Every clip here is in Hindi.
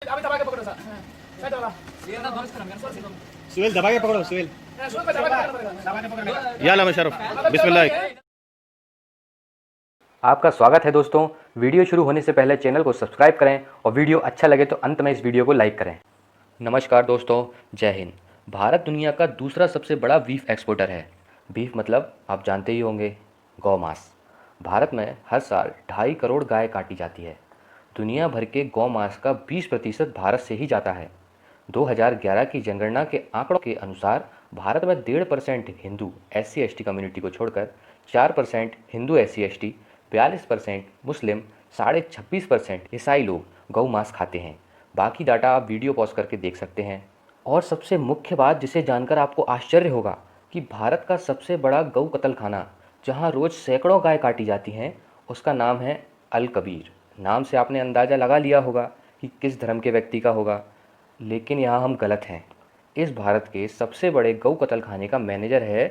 अभी दबा के पकड़ो सर। सर दबा। सुहेल दबा के पकड़ो सुहेल। शुरू पे दबा के पकड़ो। या अल्लाह शरफ बिस्मिल्लाह। आपका स्वागत है दोस्तों। वीडियो शुरू होने से पहले चैनल को सब्सक्राइब करें और वीडियो अच्छा लगे तो अंत में इस वीडियो को लाइक करें। नमस्कार दोस्तों, जय हिंद। भारत दुनिया का दूसरा सबसे बड़ा बीफ एक्सपोर्टर है। बीफ मतलब आप जानते ही होंगे, गौ मांस। भारत में हर साल 2.5 करोड़ गाय काटी जाती है। दुनिया भर के गौ मांस का 20% भारत से ही जाता है। 2011 की जनगणना के आंकड़ों के अनुसार भारत में 1.5% हिंदू SC/ST कम्युनिटी को छोड़कर 4% हिंदू SC/ST, 42% मुस्लिम, 26.5% ईसाई लोग गौ मांस खाते हैं। बाकी डाटा आप वीडियो पॉज करके देख सकते हैं। और सबसे मुख्य बात जिसे जानकर आपको आश्चर्य होगा कि भारत का सबसे बड़ा गौ कत्लखाना जहां रोज़ सैकड़ों गाय काटी जाती हैं, उसका नाम है अल कबीर। नाम से आपने अंदाज़ा लगा लिया होगा कि किस धर्म के व्यक्ति का होगा, लेकिन यहाँ हम गलत हैं। इस भारत के सबसे बड़े गौ कत्लखाने का मैनेजर है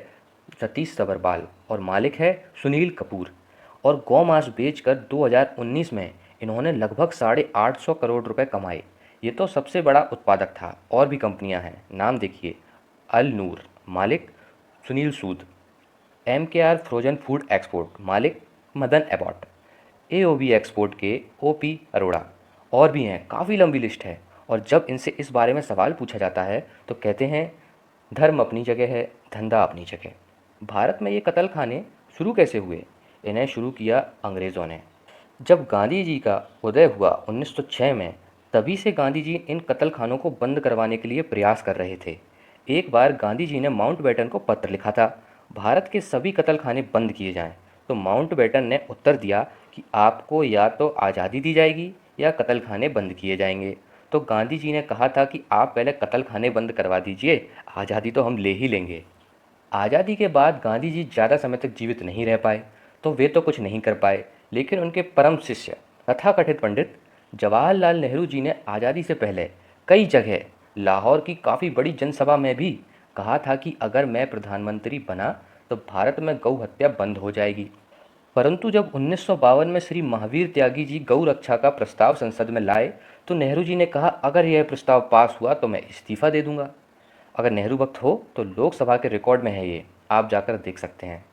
सतीश सबरवाल और मालिक है सुनील कपूर। और गौ मांस बेचकर 2019 में इन्होंने लगभग 850 करोड़ रुपए कमाए। ये तो सबसे बड़ा उत्पादक था, और भी कंपनियां हैं, नाम देखिए। अल नूर, मालिक सुनील सूद। MKR फ्रोजन फूड एक्सपोर्ट, मालिक मदन एबॉट। AOB एक्सपोर्ट के OP अरोड़ा। और भी हैं, काफ़ी लंबी लिस्ट है। और जब इनसे इस बारे में सवाल पूछा जाता है तो कहते हैं धर्म अपनी जगह है, धंधा अपनी जगह। भारत में ये कत्लखाने शुरू कैसे हुए? इन्हें शुरू किया अंग्रेज़ों ने। जब गांधी जी का उदय हुआ 1906 में, तभी से गांधी जी इन कत्लखानों को बंद करवाने के लिए प्रयास कर रहे थे। एक बार गांधी जी ने माउंटबेटन को पत्र लिखा था, भारत के सभी कत्लखाने बंद किए जाएं। तो माउंटबेटन ने उत्तर दिया कि आपको या तो आज़ादी दी जाएगी या कत्लखाने बंद किए जाएंगे। तो गांधी जी ने कहा था कि आप पहले कत्लखाने बंद करवा दीजिए, आज़ादी तो हम ले ही लेंगे। आज़ादी के बाद गांधी जी ज़्यादा समय तक जीवित नहीं रह पाए, तो वे तो कुछ नहीं कर पाए, लेकिन उनके परम शिष्य तथाकथित पंडित जवाहरलाल नेहरू जी ने आज़ादी से पहले कई जगह लाहौर की काफ़ी बड़ी जनसभा में भी कहा था कि अगर मैं प्रधानमंत्री बना तो भारत में गौ हत्या बंद हो जाएगी। परंतु जब 1952 में श्री महावीर त्यागी जी गौ रक्षा का प्रस्ताव संसद में लाए तो नेहरू जी ने कहा, अगर यह प्रस्ताव पास हुआ तो मैं इस्तीफ़ा दे दूंगा। अगर नेहरू वक्त हो तो लोकसभा के रिकॉर्ड में है, ये आप जाकर देख सकते हैं।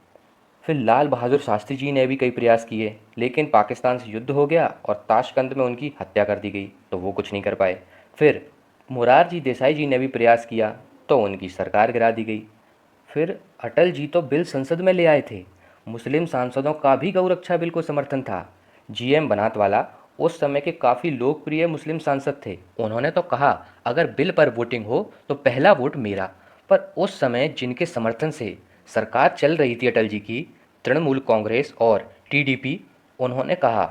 फिर लाल बहादुर शास्त्री जी ने भी कई प्रयास किए, लेकिन पाकिस्तान से युद्ध हो गया और ताशकंद में उनकी हत्या कर दी गई, तो वो कुछ नहीं कर पाए। फिर मोरारजी देसाई जी ने भी प्रयास किया तो उनकी सरकार गिरा दी गई। फिर अटल जी तो बिल संसद में ले आए थे। मुस्लिम सांसदों का भी गौरक्षा बिल को समर्थन था। GM बनातवाला उस समय के काफ़ी लोकप्रिय मुस्लिम सांसद थे। उन्होंने तो कहा अगर बिल पर वोटिंग हो तो पहला वोट मेरा। पर उस समय जिनके समर्थन से सरकार चल रही थी अटल जी की, तृणमूल कांग्रेस और TDP, उन्होंने कहा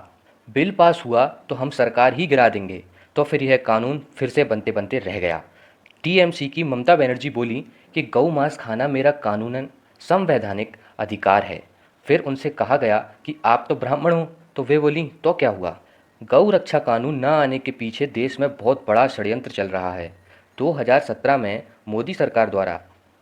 बिल पास हुआ तो हम सरकार ही गिरा देंगे। तो फिर यह कानून फिर से बनते बनते रह गया। TMC की ममता बनर्जी बोली कि गौ मांस खाना मेरा कानूनन संवैधानिक अधिकार है। फिर उनसे कहा गया कि आप तो ब्राह्मण हो, तो वे बोली तो क्या हुआ। गौ रक्षा कानून न आने के पीछे देश में बहुत बड़ा षड्यंत्र चल रहा है। 2017 में मोदी सरकार द्वारा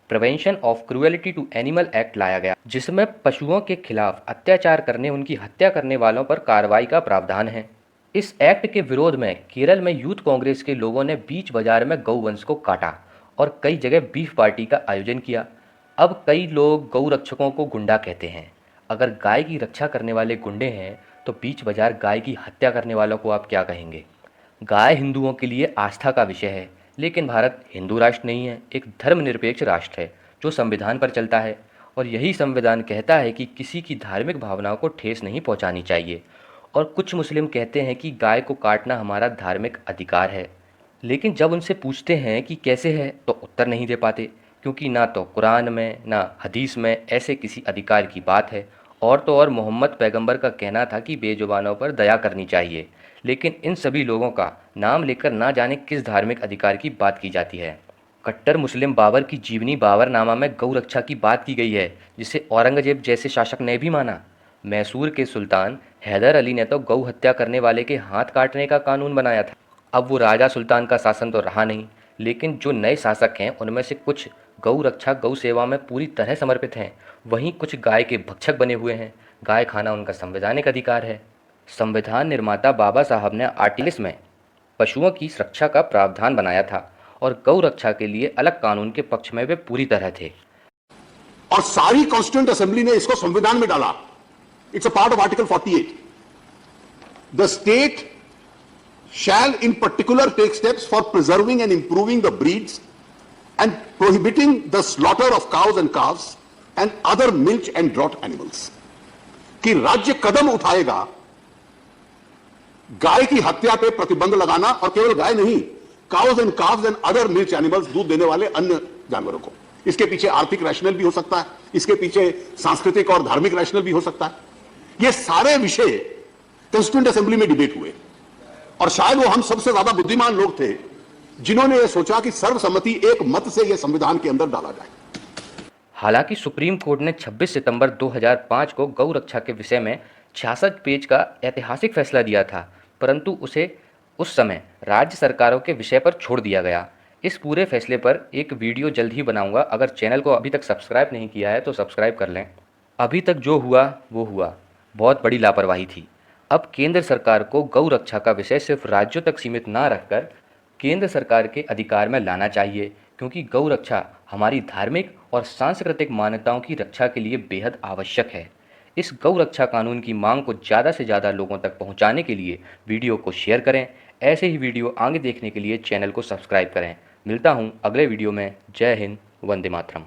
prevention of cruelty to animal act लाया गया, जिसमें पशुओं के खिलाफ अत्याचार करने, उनकी हत्या करने वालों पर कार्रवाई का प्रावधान है। इस एक्ट के विरोध में केरल में यूथ कांग्रेस के लोगों ने बीच बाजार में गौवंश को काटा और कई जगह बीफ पार्टी का आयोजन किया। अब कई लोग गौ रक्षकों को गुंडा कहते हैं। अगर गाय की रक्षा करने वाले गुंडे हैं तो बीच बाजार गाय की हत्या करने वालों को आप क्या कहेंगे? गाय हिंदुओं के लिए आस्था का विषय है, लेकिन भारत हिंदू राष्ट्र नहीं है, एक धर्मनिरपेक्ष राष्ट्र है जो संविधान पर चलता है। और यही संविधान कहता है कि किसी की धार्मिक भावनाओं को ठेस नहीं पहुंचानी चाहिए। और कुछ मुस्लिम कहते हैं कि गाय को काटना हमारा धार्मिक अधिकार है, लेकिन जब उनसे पूछते हैं कि कैसे है तो उत्तर नहीं दे पाते, क्योंकि ना तो कुरान में ना हदीस में ऐसे किसी अधिकार की बात है। और तो और मोहम्मद पैगंबर का कहना था कि बेजुबानों पर दया करनी चाहिए, लेकिन इन सभी लोगों का नाम लेकर ना जाने किस धार्मिक अधिकार की बात की जाती है। कट्टर मुस्लिम बाबर की जीवनी बाबरनामा में गौ रक्षा की बात की गई है, जिसे औरंगजेब जैसे शासक ने भी माना। मैसूर के सुल्तान हैदर अली ने तो गौ हत्या करने वाले के हाथ काटने का कानून बनाया था। अब वो राजा सुल्तान का शासन तो रहा नहीं, लेकिन जो नए शासक हैं उनमें से कुछ गौ रक्षा गौ सेवा में पूरी तरह समर्पित हैं, वहीं कुछ गाय के भक्षक बने हुए हैं। गाय खाना उनका संवैधानिक अधिकार है। संविधान निर्माता बाबा साहब ने आर्टिकल में पशुओं की सुरक्षा का प्रावधान बनाया था और गौ रक्षा के लिए अलग कानून के पक्ष में वे पूरी तरह थे। और सारी कॉन्स्टिट्यूंट असेंबली ने इसको संविधान में डाला। It's a part of article 48। The state shall in particular take steps for preserving and improving the breeds and prohibiting the slaughter of cows and calves and other milch and draught animals. कि राज्य कदम उठाएगा गाय की हत्या पे प्रतिबंध लगाना, और केवल गाय नहीं, cause and calves and other milch animals, दूध देने वाले अन्य जानवरों को। इसके पीछे आर्थिक रैशनल भी हो सकता है, इसके पीछे सांस्कृतिक और धार्मिक रैशनल भी हो सकता है। ये सारे विषय कॉन्स्टिट्यूएंट असेंबली में डिबेट हुए और शायद वो हम सबसे ज्यादा बुद्धिमान लोग थे जिन्होंने ये सोचा कि सर्वसम्मति एक मत से यह संविधान के अंदर डाला जाए। हालांकि सुप्रीम कोर्ट ने 26 सितंबर 2005 को गौ रक्षा के विषय में 66 पेज का ऐतिहासिक फैसला दिया था, परंतु उसे उस समय राज्य सरकारों के विषय पर छोड़ दिया गया। इस पूरे फैसले पर एक वीडियो जल्द ही बनाऊंगा। अगर चैनल को अभी तक सब्सक्राइब नहीं किया है तो सब्सक्राइब कर लें। अभी तक जो हुआ वो हुआ, बहुत बड़ी लापरवाही थी। अब केंद्र सरकार को गौ रक्षा का विषय सिर्फ राज्यों तक सीमित ना रखकर केंद्र सरकार के अधिकार में लाना चाहिए, क्योंकि गौ रक्षा हमारी धार्मिक और सांस्कृतिक मान्यताओं की रक्षा के लिए बेहद आवश्यक है। इस गौ रक्षा कानून की मांग को ज़्यादा से ज़्यादा लोगों तक पहुंचाने के लिए वीडियो को शेयर करें। ऐसे ही वीडियो आगे देखने के लिए चैनल को सब्सक्राइब करें। मिलता हूं अगले वीडियो में। जय हिंद, वंदे मातरम।